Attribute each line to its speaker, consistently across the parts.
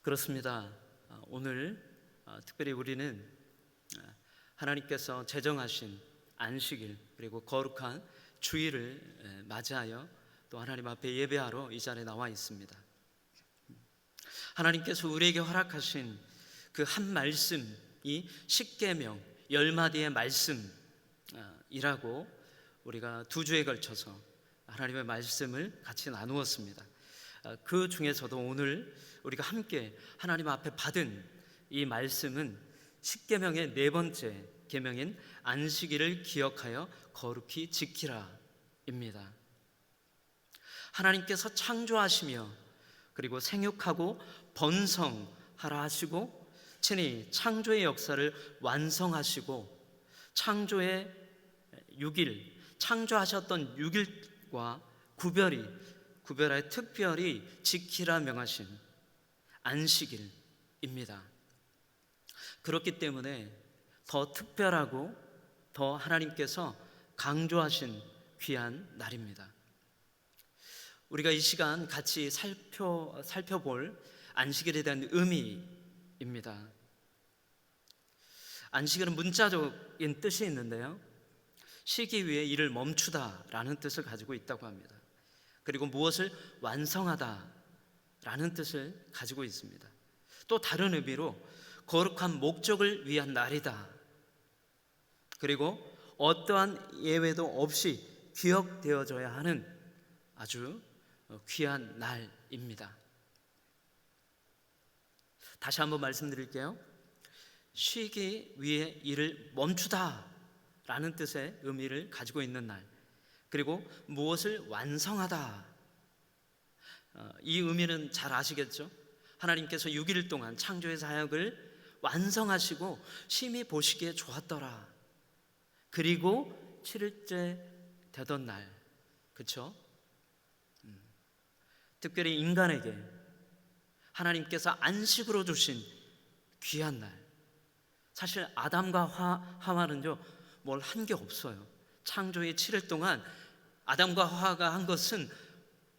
Speaker 1: 그렇습니다. 오늘 특별히 우리는 하나님께서 제정하신 안식일 그리고 거룩한 주일을 맞이하여 또 하나님 앞에 예배하러 이 자리에 나와 있습니다. 하나님께서 우리에게 허락하신 그 한 말씀이 십계명 10마디의 말씀이라고 우리가 두 주에 걸쳐서 하나님의 말씀을 같이 나누었습니다. 그 중에서도 오늘 우리가 함께 하나님 앞에 받은 이 말씀은 십계명의 네 번째 계명인 안식일을 기억하여 거룩히 지키라입니다. 하나님께서 창조하시며 그리고 생육하고 번성하라 하시고 친히 창조의 역사를 완성하시고 창조의 6일, 창조하셨던 6일과 구별하여 특별히 지키라 명하신 안식일입니다. 그렇기 때문에 더 특별하고 더 하나님께서 강조하신 귀한 날입니다. 우리가 이 시간 같이 살펴볼 안식일에 대한 의미입니다. 안식일은 문자적인 뜻이 있는데요, 쉬기 위해 일을 멈추다라는 뜻을 가지고 있다고 합니다. 그리고 무엇을 완성하다라는 뜻을 가지고 있습니다. 또 다른 의미로 거룩한 목적을 위한 날이다. 그리고 어떠한 예외도 없이 기억되어져야 하는 아주 귀한 날입니다. 다시 한번 말씀드릴게요. 쉬기 위해 일을 멈추다 라는 뜻의 의미를 가지고 있는 날, 그리고 무엇을 완성하다, 이 의미는 잘 아시겠죠? 하나님께서 6일 동안 창조의 사역을 완성하시고 심히 보시기에 좋았더라. 그리고 7일째 되던 날, 그렇죠? 특별히 인간에게 하나님께서 안식으로 주신 귀한 날. 사실 아담과 하와는요, 뭘 한 게 없어요. 창조의 7일 동안 아담과 하와가 한 것은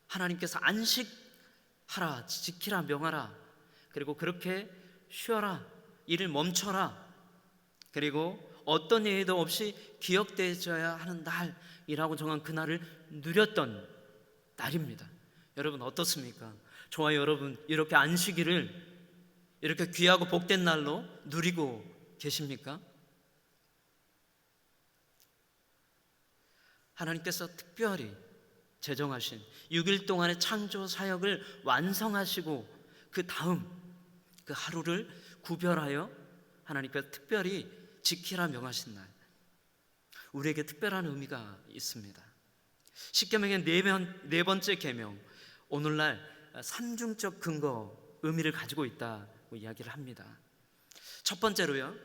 Speaker 1: 하나님께서 안식하라, 지키라, 명하라, 그리고 그렇게 쉬어라, 일을 멈춰라, 그리고 어떤 예의도 없이 기억되어야 하는 날이라고 정한 그 날을 누렸던 날입니다. 여러분 어떻습니까? 저와 여러분 이렇게 안식일을 이렇게 귀하고 복된 날로 누리고 계십니까? 하나님께서 특별히 제정하신 6일 동안의 창조 사역을 완성하시고 그 다음 그 하루를 구별하여 하나님께서 특별히 지키라 명하신 날, 우리에게 특별한 의미가 있습니다. 십계명의 네 번째 계명, 오늘날 삼중적 근거 의미를 가지고 있다고 이야기를 합니다. 첫 번째로요,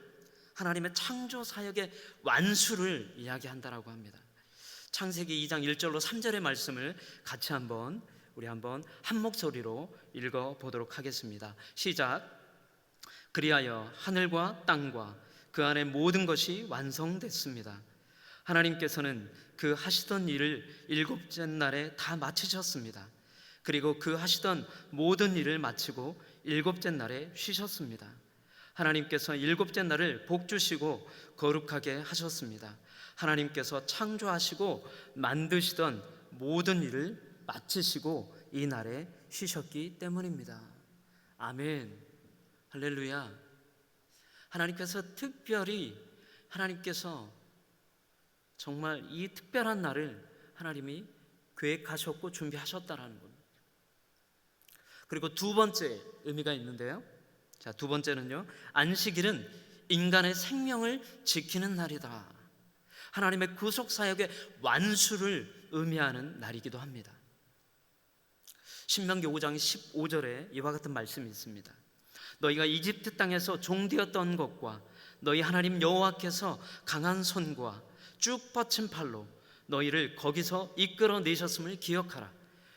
Speaker 1: 하나님의 창조 사역의 완수를 이야기한다라고 합니다. 창세기 2장 1절로 3절의 말씀을 같이 우리 한번 한 목소리로 읽어보도록 하겠습니다. 시작. 그리하여 하늘과 땅과 그 안에 모든 것이 완성됐습니다. 하나님께서는 그 하시던 일을 7째 날에 다 마치셨습니다. 그리고 그 하시던 모든 일을 마치고 7째 날에 쉬셨습니다. 하나님께서 7째 날을 복주시고 거룩하게 하셨습니다. 하나님께서 창조하시고 만드시던 모든 일을 마치시고 이 날에 쉬셨기 때문입니다. 아멘. 할렐루야. 하나님께서 정말 이 특별한 날을 하나님이 계획하셨고 준비하셨다라는 겁니다. 그리고 두 번째 의미가 있는데요, 자, 두 번째는요, 안식일은 인간의 생명을 지키는 날이다. 하나님의 구속사역의 완수를 의미하는 날이기도 합니다. 신명기 5장 15절에 이와 같은 말씀이 있습니다. 너희가 이집트 땅에서 종되었던 것과 너희 하나님 여호와께서 강한 손과 쭉 뻗친 팔로 너희를 거기서 이끌어내셨음을 기억하라.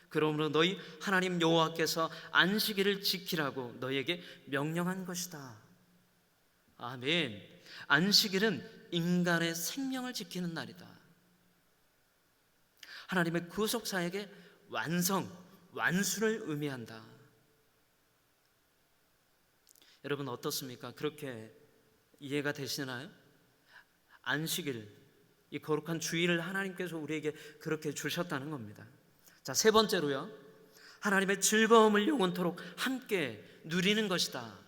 Speaker 1: 그러므로 너희 하나님 여호와께서 안식일을 지키라고 너희에게 명령한 것이다. 아멘. 안식일은 인간의 생명을 지키는 날이다. 하나님의 구속사역의 완수를 의미한다. 여러분 어떻습니까? 그렇게 이해가 되시나요? 안식일, 이 거룩한 주일을 하나님께서 우리에게 그렇게 주셨다는 겁니다. 자, 세 번째로요, 하나님의 즐거움을 영원토록 함께 누리는 것이다.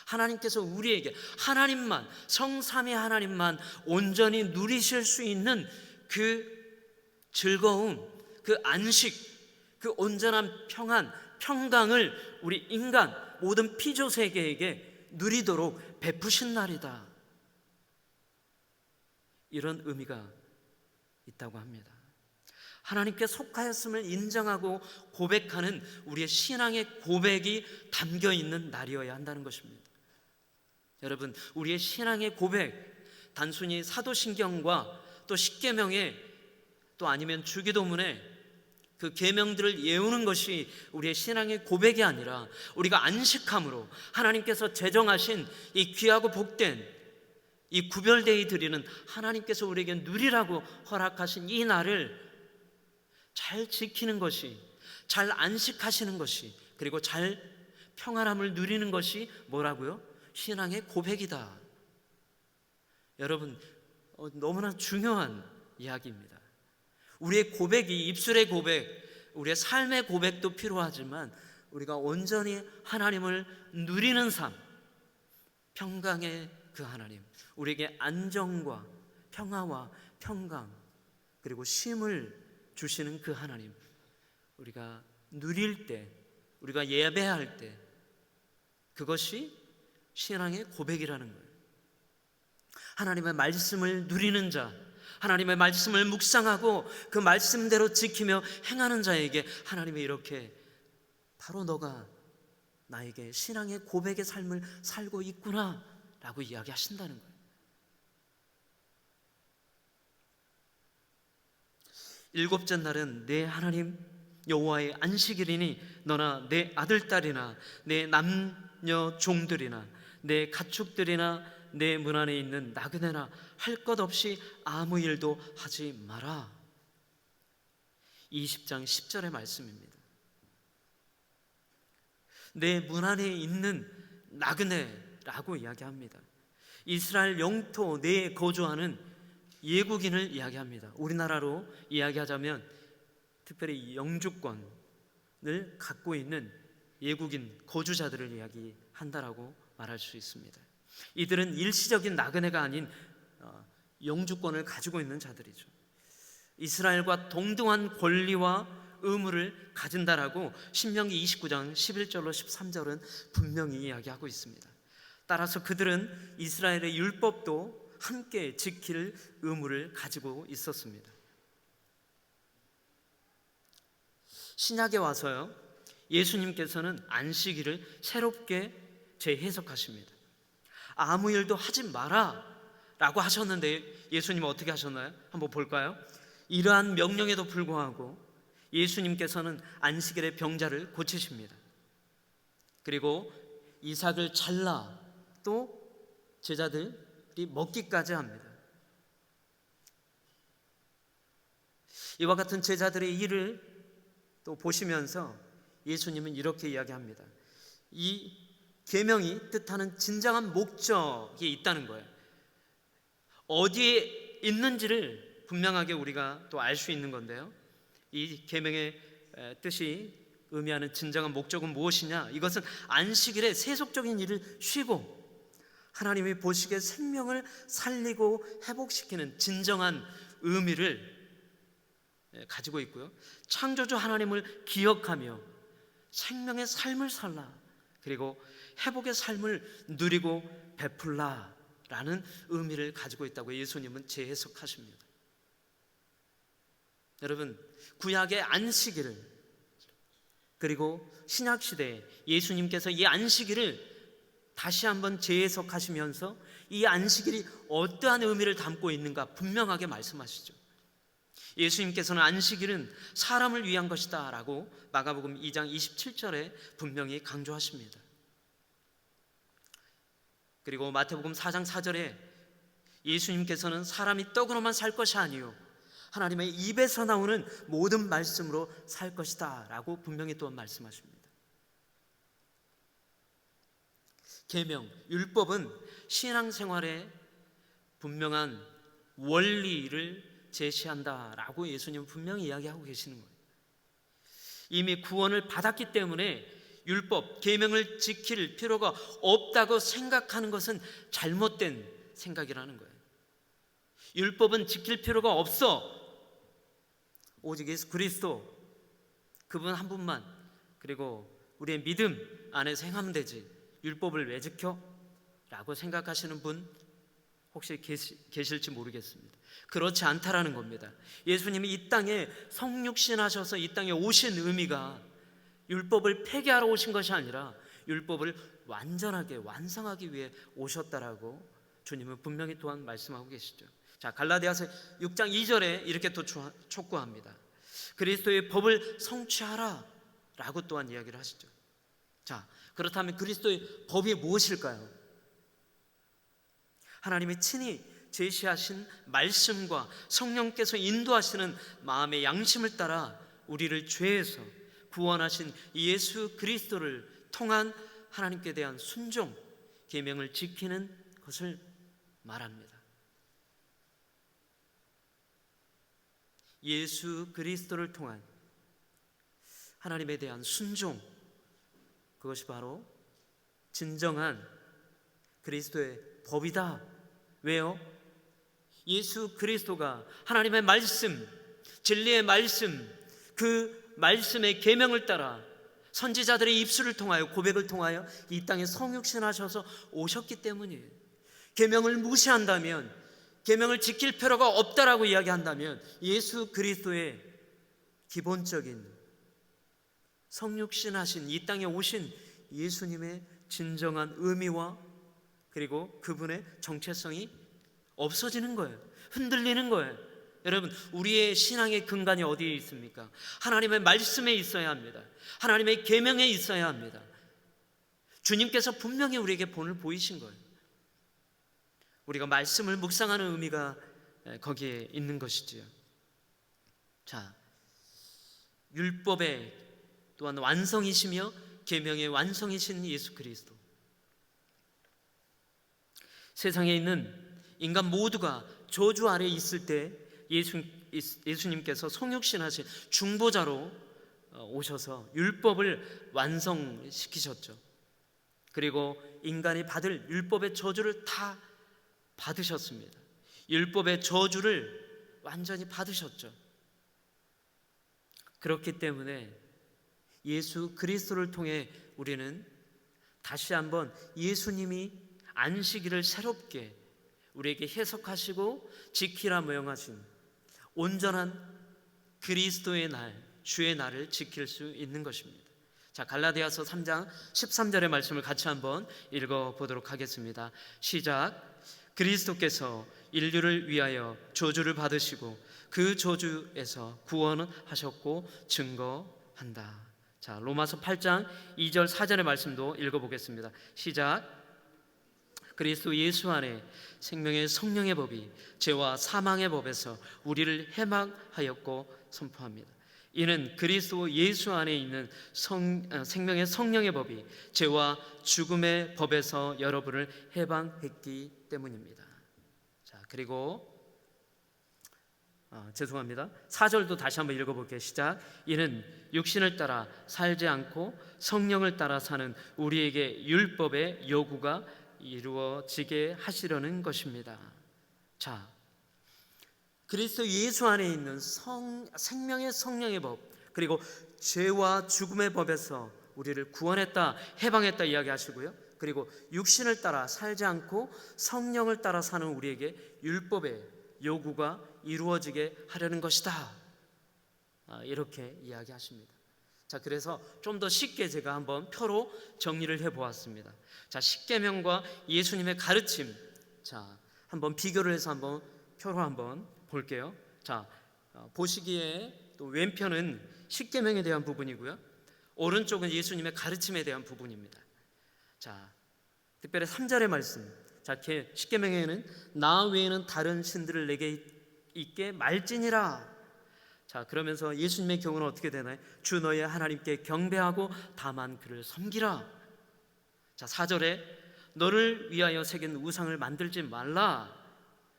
Speaker 1: 하나님께서 우리에게 하나님만, 성삼위 하나님만 온전히 누리실 수 있는 그 즐거움, 그 안식, 그 온전한 평안, 평강을 우리 인간 모든 피조 세계에게 누리도록 베푸신 날이다. 이런 의미가 있다고 합니다. 하나님께 속하였음을 인정하고 고백하는 우리의 신앙의 고백이 담겨 있는 날이어야 한다는 것입니다. 여러분, 우리의 신앙의 고백, 단순히 사도신경과 또 십계명에 또 아니면 주기도문에 그 계명들을 외우는 것이 우리의 신앙의 고백이 아니라 우리가 안식함으로 하나님께서 제정하신 이 귀하고 복된 이 구별되이 드리는 하나님께서 우리에게 누리라고 허락하신 이 날을 잘 지키는 것이, 잘 안식하시는 것이, 그리고 잘 평안함을 누리는 것이 뭐라고요? 신앙의 고백이다. 여러분, 너무나 중요한 이야기입니다. 우리의 고백이, 입술의 고백, 우리의 삶의 고백도 필요하지만 우리가 온전히 하나님을 누리는 삶, 평강의 그 하나님, 우리에게 안정과 평화와 평강 그리고 쉼을 주시는 그 하나님, 우리가 누릴 때, 우리가 예배할 때, 그것이 신앙의 고백이라는 거예요. 하나님의 말씀을 누리는 자, 하나님의 말씀을 묵상하고 그 말씀대로 지키며 행하는 자에게 하나님이 이렇게 바로 너가 나에게 신앙의 고백의 삶을 살고 있구나 라고 이야기하신다는 거예요. 일곱째 날은 내 하나님 여호와의 안식일이니 너나 내 아들 딸이나 내 남녀 종들이나 내 가축들이나 내 문 안에 있는 나그네나 할 것 없이 아무 일도 하지 마라. 20장 10절의 말씀입니다. 내 문 안에 있는 나그네라고 이야기합니다. 이스라엘 영토 내에 거주하는 예국인을 이야기합니다. 우리나라로 이야기하자면 특별히 영주권을 갖고 있는 예국인 거주자들을 이야기한다라고 말할 수 있습니다. 이들은 일시적인 나그네가 아닌 영주권을 가지고 있는 자들이죠. 이스라엘과 동등한 권리와 의무를 가진다라고 신명기 29장 11절로 13절은 분명히 이야기하고 있습니다. 따라서 그들은 이스라엘의 율법도 함께 지킬 의무를 가지고 있었습니다. 신약에 와서요, 예수님께서는 안식일을 새롭게 재해석하십니다. 아무 일도 하지 마라 라고 하셨는데 예수님은 어떻게 하셨나요? 한번 볼까요? 이러한 명령에도 불구하고 예수님께서는 안식일에 병자를 고치십니다. 그리고 이삭을 잘라 또 제자들이 먹기까지 합니다. 이와 같은 제자들의 일을 또 보시면서 예수님은 이렇게 이야기합니다. 이 계명이 뜻하는 진정한 목적이 있다는 거예요. 어디에 있는지를 분명하게 우리가 또 알 수 있는 건데요, 이 계명의 뜻이 의미하는 진정한 목적은 무엇이냐? 이것은 안식일에 세속적인 일을 쉬고 하나님이 보시기에 생명을 살리고 회복시키는 진정한 의미를 가지고 있고요, 창조주 하나님을 기억하며 생명의 삶을 살라, 그리고 회복의 삶을 누리고 베풀라라는 의미를 가지고 있다고 예수님은 재해석하십니다. 여러분, 구약의 안식일을, 그리고 신약시대에 예수님께서 이 안식일을 다시 한번 재해석하시면서 이 안식일이 어떠한 의미를 담고 있는가 분명하게 말씀하시죠. 예수님께서는 안식일은 사람을 위한 것이다 라고 마가복음 2장 27절에 분명히 강조하십니다. 그리고 마태복음 4장 4절에 예수님께서는 사람이 떡으로만 살 것이 아니요 하나님의 입에서 나오는 모든 말씀으로 살 것이다 라고 분명히 또한 말씀하십니다. 계명, 율법은 신앙생활의 분명한 원리를 제시한다라고 예수님은 분명히 이야기하고 계시는 거예요. 이미 구원을 받았기 때문에 율법, 계명을 지킬 필요가 없다고 생각하는 것은 잘못된 생각이라는 거예요. 율법은 지킬 필요가 없어. 오직 예수 그리스도, 그분 한 분만, 그리고 우리의 믿음 안에서 행하면 되지, 율법을 왜 지켜? 라고 생각하시는 분 혹시 계실지 모르겠습니다. 그렇지 않다라는 겁니다. 예수님이 이 땅에 성육신하셔서 이 땅에 오신 의미가 율법을 폐기하러 오신 것이 아니라 율법을 완전하게 완성하기 위해 오셨다라고 주님은 분명히 또한 말씀하고 계시죠. 자, 갈라디아서 6장 2절에 이렇게 또 촉구합니다. 그리스도의 법을 성취하라 라고 또한 이야기를 하시죠. 자, 그렇다면 그리스도의 법이 무엇일까요? 하나님이 친히 제시하신 말씀과 성령께서 인도하시는 마음의 양심을 따라 우리를 죄에서 구원하신 예수 그리스도를 통한 하나님께 대한 순종, 계명을 지키는 것을 말합니다. 예수 그리스도를 통한 하나님에 대한 순종, 그것이 바로 진정한 그리스도의 법이다. 왜요? 예수 그리스도가 하나님의 말씀, 진리의 말씀, 그 말씀의 계명을 따라 선지자들의 입술을 통하여, 고백을 통하여 이 땅에 성육신하셔서 오셨기 때문이에요. 계명을 무시한다면, 계명을 지킬 필요가 없다라고 이야기한다면 예수 그리스도의 기본적인 성육신하신 이 땅에 오신 예수님의 진정한 의미와 그리고 그분의 정체성이 없어지는 거예요. 흔들리는 거예요. 여러분, 우리의 신앙의 근간이 어디에 있습니까? 하나님의 말씀에 있어야 합니다. 하나님의 계명에 있어야 합니다. 주님께서 분명히 우리에게 본을 보이신 거예요. 우리가 말씀을 묵상하는 의미가 거기에 있는 것이지요. 자, 율법의 또한 완성이시며 계명의 완성이신 예수 그리스도, 세상에 있는 인간 모두가 저주 아래에 있을 때 예수님께서 성육신하신 중보자로 오셔서 율법을 완성시키셨죠. 그리고 인간이 받을 율법의 저주를 다 받으셨습니다. 율법의 저주를 완전히 받으셨죠. 그렇기 때문에 예수 그리스도를 통해 우리는 다시 한번 예수님이 안식일을 새롭게 우리에게 해석하시고 지키라 명하신 온전한 그리스도의 날, 주의 날을 지킬 수 있는 것입니다. 자, 갈라디아서 3장 13절의 말씀을 같이 한번 읽어보도록 하겠습니다. 시작. 그리스도께서 인류를 위하여 저주를 받으시고 그 저주에서 구원하셨고 증거한다. 자, 로마서 8장 2절 4절의 말씀도 읽어보겠습니다. 시작. 그리스도 예수 안에 생명의 성령의 법이 죄와 사망의 법에서 우리를 해방하였고 선포합니다. 이는 그리스도 예수 안에 있는 생명의 성령의 법이 죄와 죽음의 법에서 여러분을 해방했기 때문입니다. 자, 그리고 죄송합니다. 4절도 다시 한번 읽어볼게요. 시작. 이는 육신을 따라 살지 않고 성령을 따라 사는 우리에게 율법의 요구가 이루어지게 하시려는 것입니다. 자, 그리스도 예수 안에 있는 생명의 성령의 법, 그리고 죄와 죽음의 법에서 우리를 구원했다, 해방했다 이야기하시고요. 그리고 육신을 따라 살지 않고 성령을 따라 사는 우리에게 율법의 요구가 이루어지게 하려는 것이다, 이렇게 이야기하십니다. 자, 그래서 좀 더 쉽게 제가 한번 표로 정리를 해보았습니다. 자, 십계명과 예수님의 가르침, 자, 한번 비교를 해서 한번 표로 한번 볼게요. 자, 보시기에 또 왼편은 십계명에 대한 부분이고요, 오른쪽은 예수님의 가르침에 대한 부분입니다. 자, 특별히 3절의 말씀. 자, 십계명에는 나 외에는 다른 신들을 내게 있게 말지니라. 자, 그러면서 예수님의 경우는 어떻게 되나요? 주 너의 하나님께 경배하고 다만 그를 섬기라. 자, 4절에 너를 위하여 새긴 우상을 만들지 말라.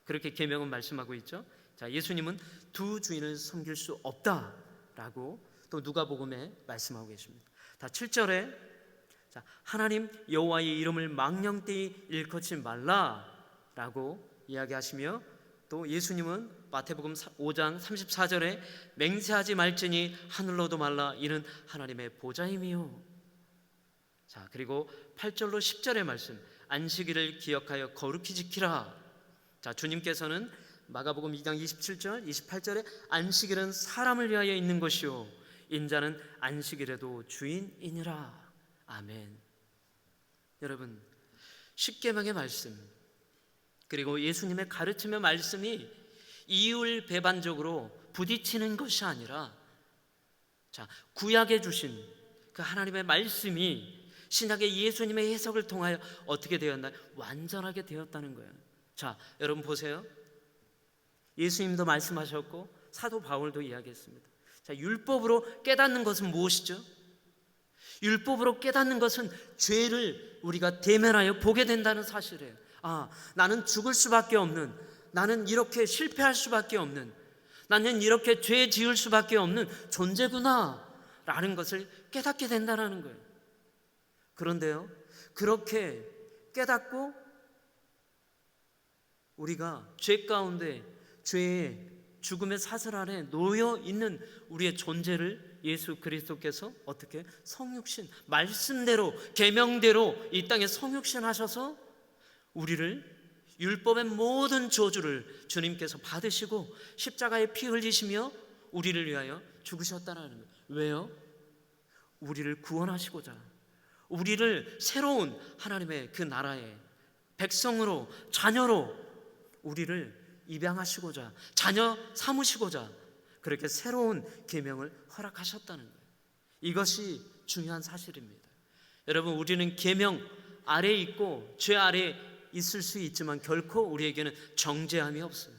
Speaker 1: 그렇게 계명은 말씀하고 있죠. 자, 예수님은 두 주인을 섬길 수 없다라고 또 누가복음에 말씀하고 계십니다. 다 7절에 자, 하나님 여호와의 이름을 망령되이 일컫지 말라라고 이야기하시며, 또 예수님은 마태복음 5장 34절에 맹세하지 말지니 하늘로도 말라 이는 하나님의 보좌임이요. 자, 그리고 8절로 10절의 말씀, 안식일을 기억하여 거룩히 지키라. 자, 주님께서는 마가복음 2장 27절 28절에 안식일은 사람을 위하여 있는 것이요 인자는 안식일에도 주인이니라. 아멘. 여러분, 십계명의 말씀 그리고 예수님의 가르침의 말씀이 이율배반적으로 부딪히는 것이 아니라, 자, 구약에 주신 그 하나님의 말씀이 신약의 예수님의 해석을 통하여 어떻게 되었나요? 완전하게 되었다는 거예요. 자, 여러분 보세요. 예수님도 말씀하셨고 사도 바울도 이야기했습니다. 자, 율법으로 깨닫는 것은 무엇이죠? 율법으로 깨닫는 것은 죄를 우리가 대면하여 보게 된다는 사실이에요. 아, 나는 죽을 수밖에 없는, 나는 이렇게 실패할 수밖에 없는, 나는 이렇게 죄 지을 수밖에 없는 존재구나 라는 것을 깨닫게 된다는 거예요. 그런데요, 그렇게 깨닫고 우리가 죄 가운데, 죄의 죽음의 사슬 아래 놓여 있는 우리의 존재를 예수 그리스도께서 어떻게 성육신, 말씀대로 계명대로 이 땅에 성육신 하셔서 우리를 율법의 모든 저주를 주님께서 받으시고 십자가에 피 흘리시며 우리를 위하여 죽으셨다는 거예요. 왜요? 우리를 구원하시고자, 우리를 새로운 하나님의 그 나라의 백성으로, 자녀로 우리를 입양하시고자, 자녀 삼으시고자 그렇게 새로운 계명을 허락하셨다는 거예요. 이것이 중요한 사실입니다. 여러분, 우리는 계명 아래에 있고 죄 아래에 있을 수 있지만 결코 우리에게는 정죄함이 없어요.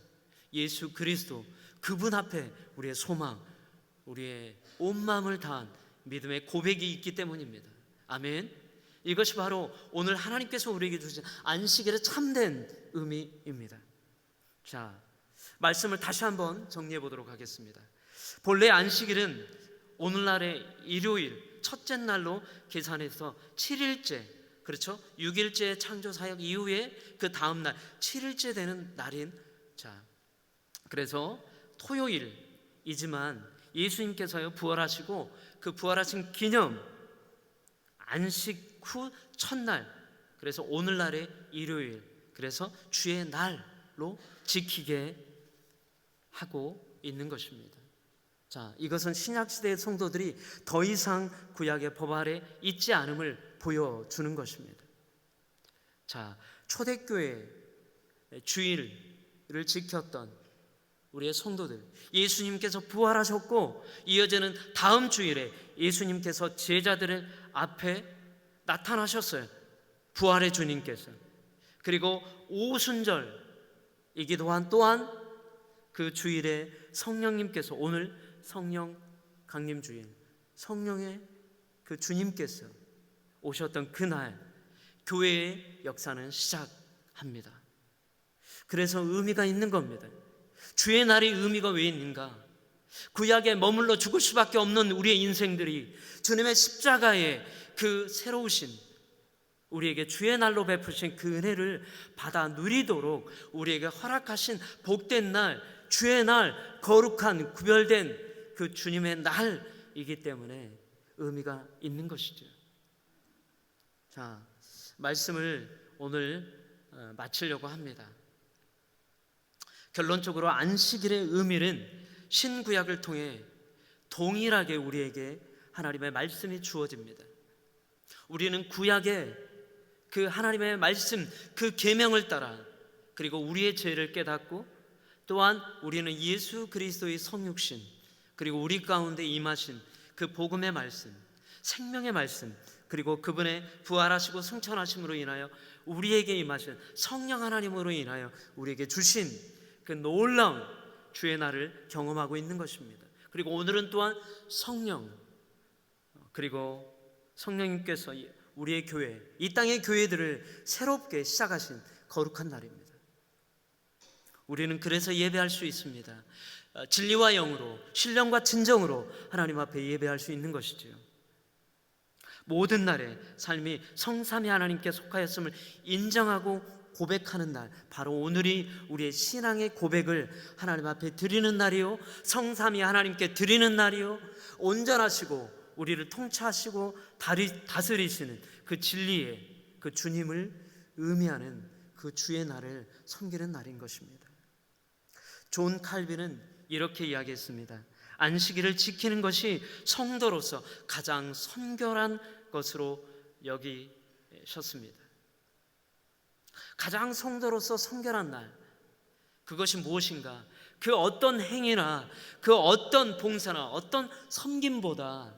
Speaker 1: 예수 그리스도, 그분 앞에 우리의 소망, 우리의 온 마음을 다한 믿음의 고백이 있기 때문입니다. 아멘. 이것이 바로 오늘 하나님께서 우리에게 주신 안식일의 참된 의미입니다. 자, 말씀을 다시 한번 정리해 보도록 하겠습니다. 본래 안식일은 오늘날의 일요일 첫째 날로 계산해서 7일째, 그렇죠? 6일째 창조 사역 이후에 그 다음 날 7일째 되는 날인, 자, 그래서 토요일이지만 예수님께서요 부활하시고 그 부활하신 기념 안식 후 첫날, 그래서 오늘날의 일요일, 그래서 주의 날로 지키게 하고 있는 것입니다. 자, 이것은 신약시대의 성도들이 더 이상 구약의 법 아래 있지 않음을 보여주는 것입니다. 자, 초대교회 주일을 지켰던 우리의 성도들, 예수님께서 부활하셨고 이어지는 다음 주일에 예수님께서 제자들의 앞에 나타나셨어요. 부활의 주님께서. 그리고 오순절이기도 한 또한 그 주일에 성령님께서, 오늘 성령 강림 주일, 성령의 그 주님께서 오셨던 그날 교회의 역사는 시작합니다. 그래서 의미가 있는 겁니다. 주의 날의 의미가 왜 있는가? 구약에 머물러 죽을 수밖에 없는 우리의 인생들이 주님의 십자가의 그 새로우신, 우리에게 주의 날로 베푸신 그 은혜를 받아 누리도록 우리에게 허락하신 복된 날, 주의 날, 거룩한 구별된 그 주님의 날이기 때문에 의미가 있는 것이죠. 자, 말씀을 오늘 마치려고 합니다. 결론적으로 안식일의 의미는 신구약을 통해 동일하게 우리에게 하나님의 말씀이 주어집니다. 우리는 구약의 그 하나님의 말씀, 그 계명을 따라, 그리고 우리의 죄를 깨닫고 또한 우리는 예수 그리스도의 성육신, 그리고 우리 가운데 임하신 그 복음의 말씀, 생명의 말씀, 그리고 그분의 부활하시고 승천하심으로 인하여 우리에게 임하신 성령 하나님으로 인하여 우리에게 주신 그 놀라운 주의 날을 경험하고 있는 것입니다. 그리고 오늘은 또한 성령, 그리고 성령님께서 우리의 교회, 이 땅의 교회들을 새롭게 시작하신 거룩한 날입니다. 우리는 그래서 예배할 수 있습니다. 진리와 영으로, 신령과 진정으로 하나님 앞에 예배할 수 있는 것이지요. 모든 날에 삶이 성삼위 하나님께 속하였음을 인정하고 고백하는 날, 바로 오늘이 우리의 신앙의 고백을 하나님 앞에 드리는 날이요, 성삼위 하나님께 드리는 날이요, 온전하시고 우리를 통치하시고 다스리시는 그 진리의 그 주님을 의미하는 그 주의 날을 섬기는 날인 것입니다. 존 칼빈은 이렇게 이야기했습니다. 안식일을 지키는 것이 성도로서 가장 선결한 것으로 여기셨습니다. 가장 성도로서 성결한 날, 그것이 무엇인가? 그 어떤 행위나 그 어떤 봉사나 어떤 섬김보다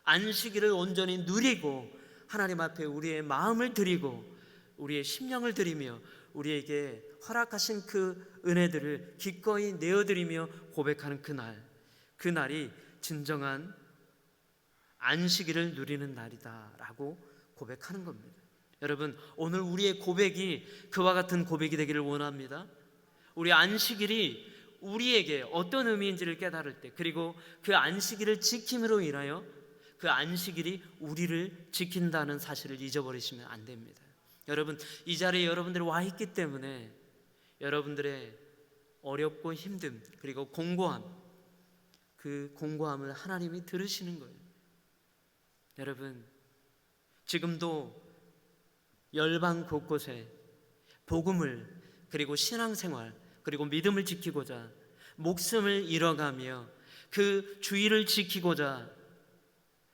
Speaker 1: 안식일을 온전히 누리고 하나님 앞에 우리의 마음을 드리고 우리의 심령을 드리며 우리에게 허락하신 그 은혜들을 기꺼이 내어드리며 고백하는 그 날이 진정한 안식일을 누리는 날이다라고 고백하는 겁니다. 여러분, 오늘 우리의 고백이 그와 같은 고백이 되기를 원합니다. 우리 안식일이 우리에게 어떤 의미인지를 깨달을 때, 그리고 그 안식일을 지킴으로 인하여 그 안식일이 우리를 지킨다는 사실을 잊어버리시면 안 됩니다. 여러분, 이 자리에 여러분들이 와 있기 때문에 여러분들의 어렵고 힘듦, 그리고 공고함, 그 공고함을 하나님이 들으시는 거예요. 여러분, 지금도 열방 곳곳에 복음을, 그리고 신앙생활, 그리고 믿음을 지키고자 목숨을 잃어가며 그 주의를 지키고자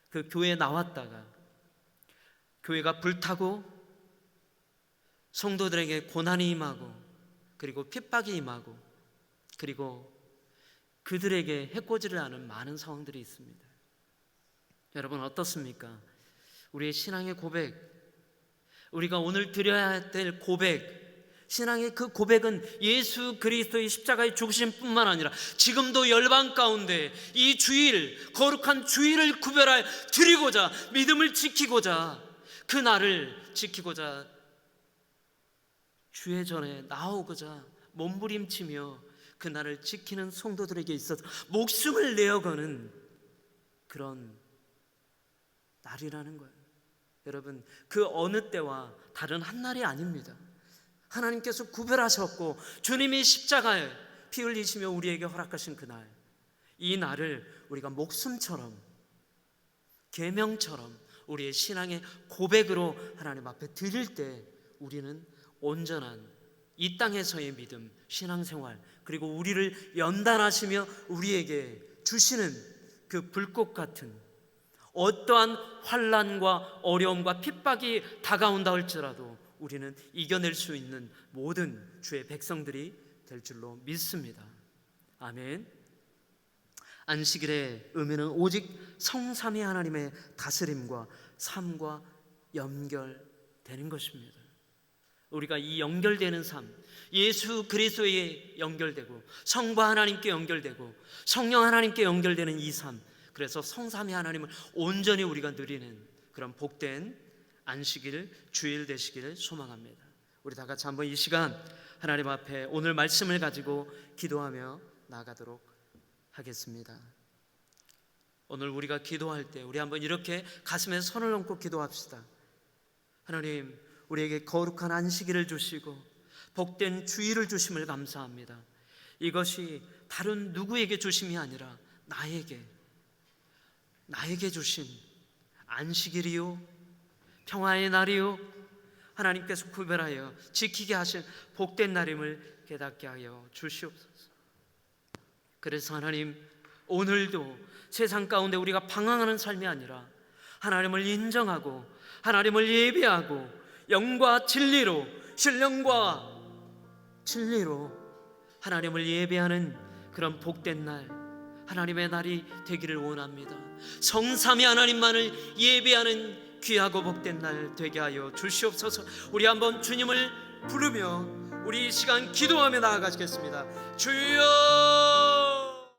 Speaker 1: 그 교회에 나왔다가 교회가 불타고 성도들에게 고난이 임하고 그리고 핍박이 임하고 그리고 그들에게 해코지를 하는 많은 상황들이 있습니다. 여러분, 어떻습니까? 우리의 신앙의 고백, 우리가 오늘 드려야 될 고백, 신앙의 그 고백은 예수 그리스도의 십자가의 죽으심뿐만 아니라 지금도 열방 가운데 이 주일, 거룩한 주일을 구별하여 드리고자, 믿음을 지키고자, 그 날을 지키고자 주의 전에 나오고자 몸부림치며 그 날을 지키는 성도들에게 있어서 목숨을 내어거는 그런 날이라는 거예요. 여러분, 그 어느 때와 다른 한 날이 아닙니다. 하나님께서 구별하셨고 주님이 십자가에 피 흘리시며 우리에게 허락하신 그 날, 이 날을 우리가 목숨처럼, 계명처럼 우리의 신앙의 고백으로 하나님 앞에 드릴 때 우리는 온전한 이 땅에서의 믿음, 신앙생활, 그리고 우리를 연단하시며 우리에게 주시는 그 불꽃 같은 어떠한 환난과 어려움과 핍박이 다가온다 할지라도 우리는 이겨낼 수 있는 모든 주의 백성들이 될 줄로 믿습니다. 아멘. 안식일의 의미는 오직 성삼위 하나님의 다스림과 삶과 연결되는 것입니다. 우리가 이 연결되는 삶, 예수 그리스도에 연결되고 성부 하나님께 연결되고 성령 하나님께 연결되는 이 삶, 그래서 성삼위 하나님을 온전히 우리가 누리는 그런 복된 안식일, 주일 되시기를 소망합니다. 우리 다 같이 한번 이 시간 하나님 앞에 오늘 말씀을 가지고 기도하며 나아가도록 하겠습니다. 오늘 우리가 기도할 때 우리 한번 이렇게 가슴에 손을 얹고 기도합시다. 하나님, 우리에게 거룩한 안식일을 주시고 복된 주일을 주심을 감사합니다. 이것이 다른 누구에게 주심이 아니라 나에게 주신 안식일이요, 평화의 날이요, 하나님께서 구별하여 지키게 하신 복된 날임을 깨닫게 하여 주시옵소서. 그래서 하나님, 오늘도 세상 가운데 우리가 방황하는 삶이 아니라 하나님을 인정하고 하나님을 예배하고 영과 진리로, 신령과 진리로 하나님을 예배하는 그런 복된 날, 하나님의 날이 되기를 원합니다. 성삼위 하나님만을 예배하는 귀하고 복된 날 되게 하여 주시옵소서. 우리 한번 주님을 부르며 우리 이 시간 기도하며 나아가시겠습니다. 주여,